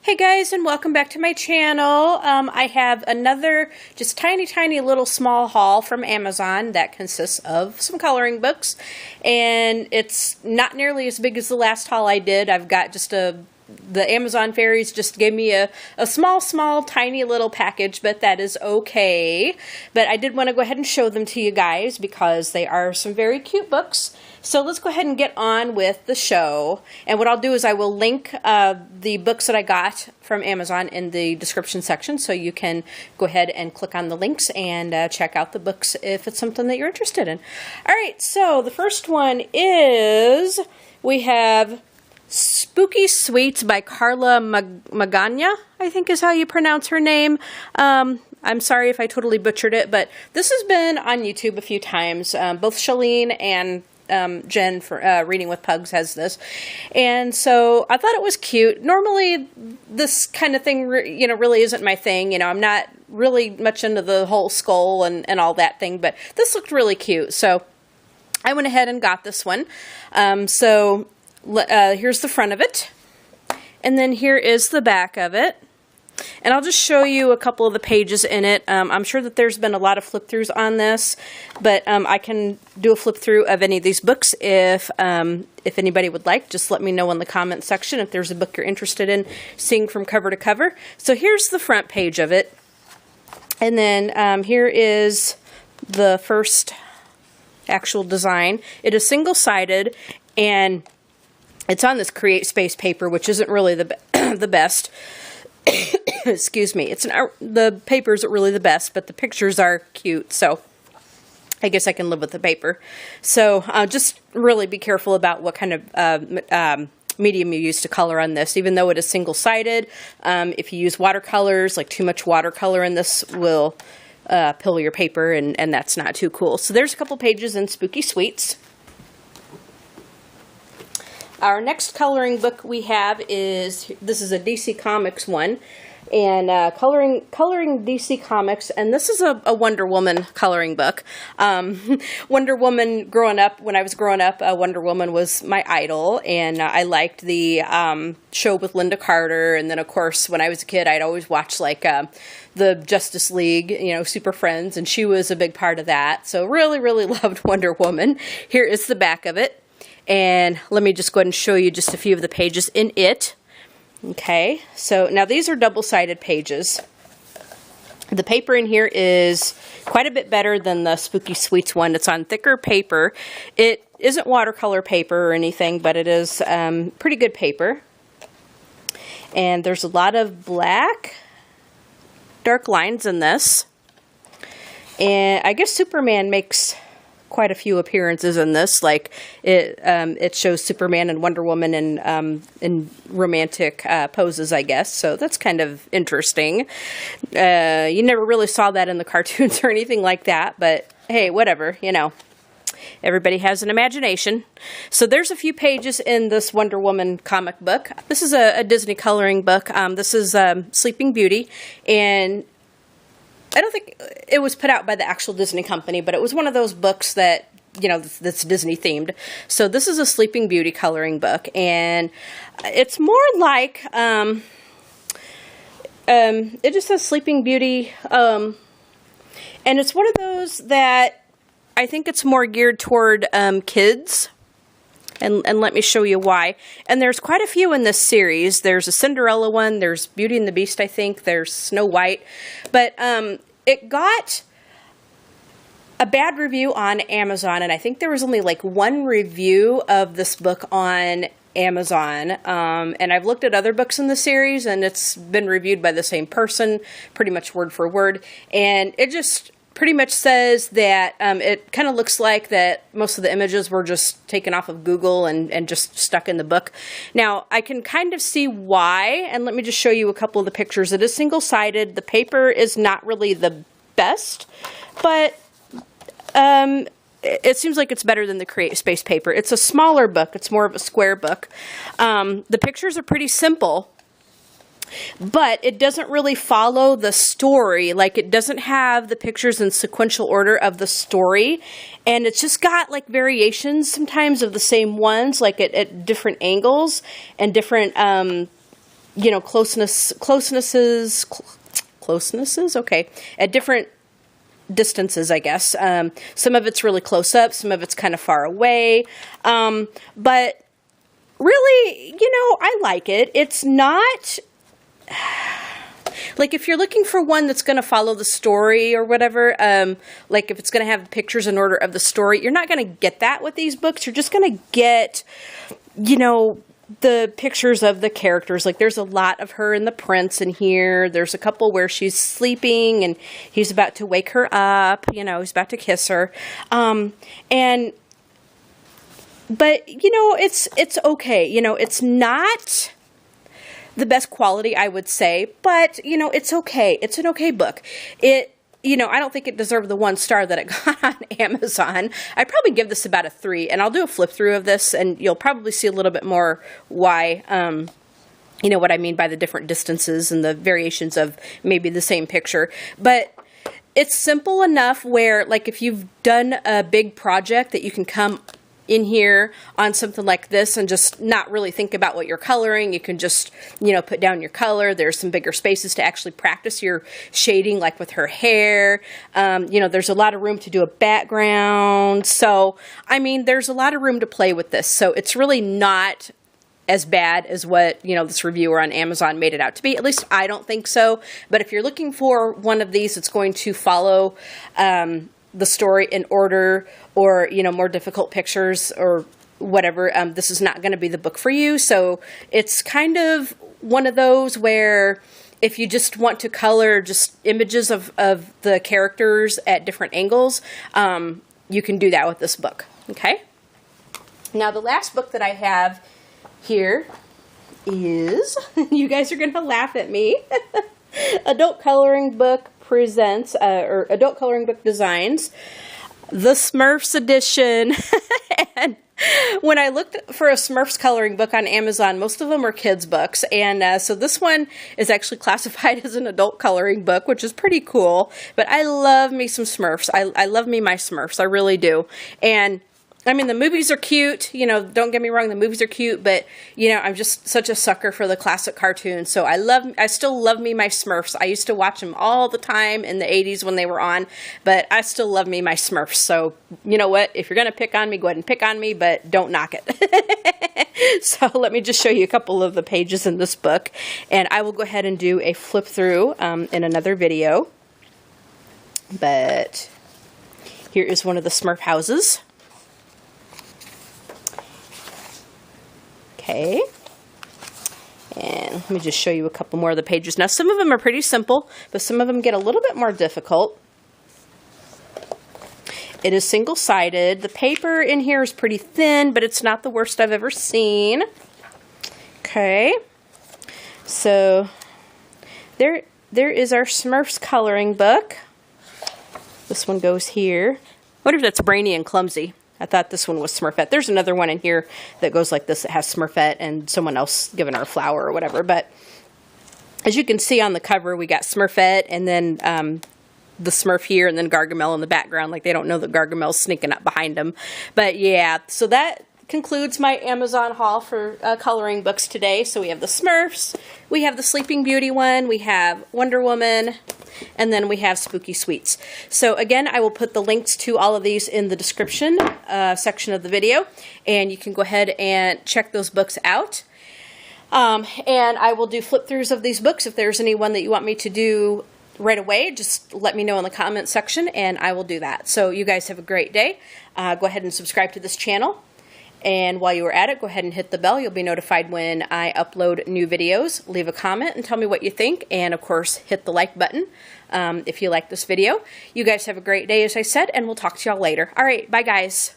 Hey guys, and welcome back to my channel. I have another just tiny little small haul from Amazon that consists of some coloring books, and it's not nearly as big as the last haul I did. I've got just the Amazon fairies just gave me a small, tiny little package, but that is okay. But I did want to go ahead and show them to you guys because they are some very cute books. So let's go ahead and get on with the show. And what I'll do is I will link the books that I got from Amazon in the description section, so you can go ahead and click on the links and check out the books if it's something that you're interested in. All right, so the first one is, we have Spooky Sweets by Carla Magana, I think is how you pronounce her name. I'm sorry if I totally butchered it, but this has been on YouTube a few times. Both Shalene and Jen for Reading with Pugs has this, and so I thought it was cute. Normally, this kind of thing, really isn't my thing. I'm not really much into the whole skull and all that thing, but this looked really cute, so I went ahead and got this one. Here's the front of it, and then here is the back of it. And I'll just show you a couple of the pages in it. I'm sure that there's been a lot of flip-throughs on this, but I can do a flip-through of any of these books if anybody would like. Just let me know in the comment section if there's a book you're interested in seeing from cover to cover. So here's the front page of it. And then here is the first actual design. It is single-sided, and it's on this Create Space paper, which isn't really the best. Excuse me. The paper isn't really the best, but the pictures are cute, so I guess I can live with the paper. So just really be careful about what kind of medium you use to color on this. Even though it is single-sided, if you use watercolors, like too much watercolor in this will pill your paper, and that's not too cool. So there's a couple pages in Spooky Sweets. Our next coloring book we have this is a DC Comics one, and coloring DC Comics, and this is a Wonder Woman coloring book. Wonder Woman, when I was growing up, Wonder Woman was my idol, and I liked the show with Linda Carter, and then of course when I was a kid I'd always watch like the Justice League, Super Friends, and she was a big part of that, so really loved Wonder Woman. Here is the back of it. And let me just go ahead and show you just a few of the pages in it. Okay, so now these are double-sided pages. The paper in here is quite a bit better than the Spooky Sweets one. It's on thicker paper. It isn't watercolor paper or anything, but it is pretty good paper. And there's a lot of black, dark lines in this. And I guess Superman makes quite a few appearances in this. Like it shows Superman and Wonder Woman in romantic poses, I guess. So that's kind of interesting. You never really saw that in the cartoons or anything like that, but hey, whatever, Everybody has an imagination. So there's a few pages in this Wonder Woman comic book. This is a Disney coloring book. This is Sleeping Beauty, and I don't think it was put out by the actual Disney company, but it was one of those books that, that's Disney themed. So this is a Sleeping Beauty coloring book, and it's more like, it just says Sleeping Beauty, and it's one of those that I think it's more geared toward kids. And let me show you why. And there's quite a few in this series. There's a Cinderella one. There's Beauty and the Beast, I think. There's Snow White. But it got a bad review on Amazon. And I think there was only like one review of this book on Amazon. And I've looked at other books in the series, and it's been reviewed by the same person, pretty much word for word. And it just pretty much says that it kind of looks like that most of the images were just taken off of Google and just stuck in the book. Now, I can kind of see why, and let me just show you a couple of the pictures. It is single-sided. The paper is not really the best, but it seems like it's better than the Create Space paper. It's a smaller book. It's more of a square book. The pictures are pretty simple, but it doesn't really follow the story. Like, it doesn't have the pictures in sequential order of the story, and it's just got like variations sometimes of the same ones, like at different angles and different you know, closenesses, okay, at different distances, I guess. Some of it's really close up, some of it's kind of far away, but really, you know, I like it. It's not... Like, if you're looking for one that's going to follow the story or whatever, like if it's going to have pictures in order of the story, you're not going to get that with these books. You're just going to get, you know, the pictures of the characters. Like, there's a lot of her and the prince in here. There's a couple where she's sleeping and he's about to wake her up. You know, he's about to kiss her. But, you know, it's okay. You know, it's not the best quality, I would say, but, you know, it's okay. It's an okay book. You know, I don't think it deserved the 1 star that it got on Amazon. I'd probably give this about a 3, and I'll do a flip through of this, and you'll probably see a little bit more why, you know, what I mean by the different distances and the variations of maybe the same picture. But it's simple enough where, like, if you've done a big project, that you can come in here on something like this and just not really think about what you're coloring. You can just, you know, put down your color. There's some bigger spaces to actually practice your shading, like with her hair. You know, there's a lot of room to do a background. So, I mean, there's a lot of room to play with this. So it's really not as bad as what, you know, this reviewer on Amazon made it out to be. At least I don't think so. But if you're looking for one of these that's going to follow the story in order, or, you know, more difficult pictures or whatever, this is not going to be the book for you. So it's kind of one of those where if you just want to color just images of the characters at different angles, you can do that with this book. Okay. Now, the last book that I have here is, you guys are going to laugh at me, Adult Coloring Book Presents, or Adult Coloring Book Designs, the Smurfs edition. And when I looked for a Smurfs coloring book on Amazon, most of them are kids' books. And so this one is actually classified as an adult coloring book, which is pretty cool. But I love me some Smurfs. I love me my Smurfs. I really do. And I mean, the movies are cute, you know, don't get me wrong, the movies are cute, but, you know, I'm just such a sucker for the classic cartoons, so I still love me my Smurfs. I used to watch them all the time in the 80s when they were on, but I still love me my Smurfs, so, you know what, if you're going to pick on me, go ahead and pick on me, but don't knock it. So let me just show you a couple of the pages in this book, and I will go ahead and do a flip through in another video, but here is one of the Smurf houses. Okay, and let me just show you a couple more of the pages. Now, some of them are pretty simple, but some of them get a little bit more difficult. It is single-sided. The paper in here is pretty thin, but it's not the worst I've ever seen. Okay, so there is our Smurfs coloring book. This one goes here. I wonder if that's Brainy and Clumsy. I thought this one was Smurfette. There's another one in here that goes like this that has Smurfette and someone else giving her a flower or whatever. But as you can see on the cover, we got Smurfette and then the Smurf here and then Gargamel in the background. Like, they don't know that Gargamel's sneaking up behind them. But yeah, so that concludes my Amazon haul for coloring books today. So we have the Smurfs, we have the Sleeping Beauty one, we have Wonder Woman, and then we have Spooky Sweets. So again, I will put the links to all of these in the description section of the video, and you can go ahead and check those books out. And I will do flip throughs of these books. If there's any one that you want me to do right away, just let me know in the comment section and I will do that. So you guys have a great day. Go ahead and subscribe to this channel. And while you are at it, go ahead and hit the bell. You'll be notified when I upload new videos. Leave a comment and tell me what you think. And of course, hit the like button if you like this video. You guys have a great day, as I said, and we'll talk to y'all later. All right, bye guys.